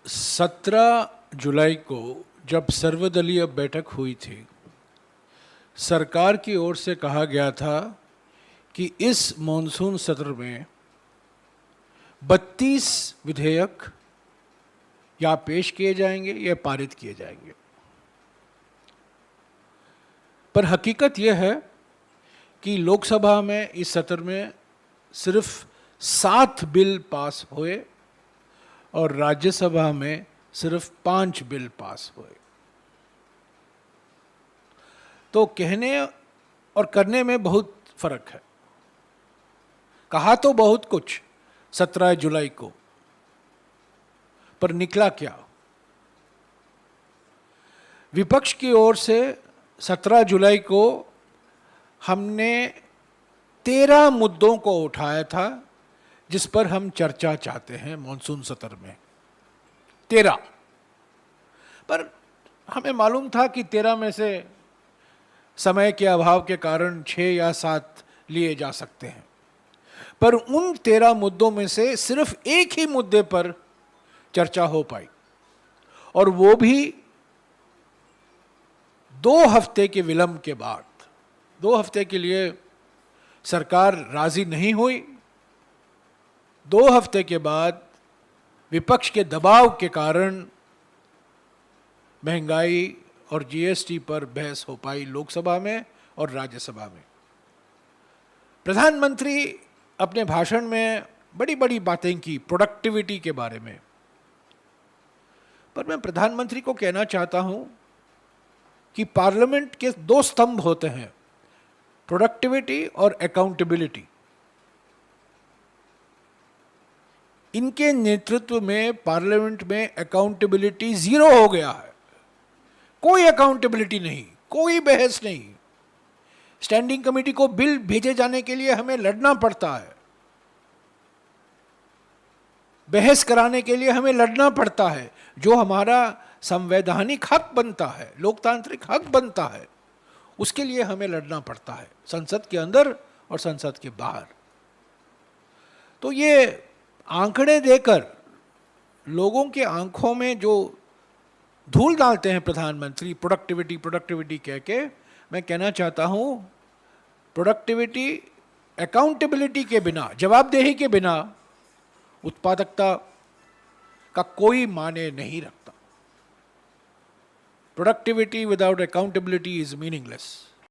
17 जुलाई को जब सर्वदलीय बैठक हुई थी, सरकार की ओर से कहा गया था कि इस मॉनसून सत्र में 32 विधेयक या पेश किए जाएंगे या पारित किए जाएंगे। पर हकीकत यह है कि लोकसभा में इस सत्र में सिर्फ 7 बिल पास हुए और राज्यसभा में सिर्फ 5 बिल पास हुए। तो कहने और करने में बहुत फर्क है। कहा तो बहुत कुछ 17 जुलाई को, पर निकला क्या? विपक्ष की ओर से 17 जुलाई को हमने 13 मुद्दों को उठाया था जिस पर हम चर्चा चाहते हैं मॉनसून सत्र में। 13, पर हमें मालूम था कि 13 में से समय के अभाव के कारण 6 या 7 लिए जा सकते हैं, पर उन 13 मुद्दों में से सिर्फ एक ही मुद्दे पर चर्चा हो पाई, और वो भी 2 हफ्ते के विलंब के बाद। 2 हफ्ते के लिए सरकार राजी नहीं हुई। 2 हफ्ते के बाद विपक्ष के दबाव के कारण महंगाई और जीएसटी पर बहस हो पाई लोकसभा में और राज्यसभा में। प्रधानमंत्री अपने भाषण में बड़ी बड़ी बातें की प्रोडक्टिविटी के बारे में, पर मैं प्रधानमंत्री को कहना चाहता हूं कि पार्लियामेंट के 2 स्तंभ होते हैं, प्रोडक्टिविटी और अकाउंटेबिलिटी। इनके नेतृत्व में पार्लियामेंट में अकाउंटेबिलिटी 0 हो गया है। कोई अकाउंटेबिलिटी नहीं, कोई बहस नहीं। स्टैंडिंग कमेटी को बिल भेजे जाने के लिए हमें लड़ना पड़ता है, बहस कराने के लिए हमें लड़ना पड़ता है। जो हमारा संवैधानिक हक बनता है, लोकतांत्रिक हक बनता है, उसके लिए हमें लड़ना पड़ता है, संसद के अंदर और संसद के बाहर। तो ये आंकड़े देकर लोगों के आंखों में जो धूल डालते हैं प्रधानमंत्री, प्रोडक्टिविटी प्रोडक्टिविटी कह के, मैं कहना चाहता हूं प्रोडक्टिविटी अकाउंटेबिलिटी के बिना, जवाबदेही के बिना उत्पादकता का कोई माने नहीं रखता। Productivity without accountability is meaningless.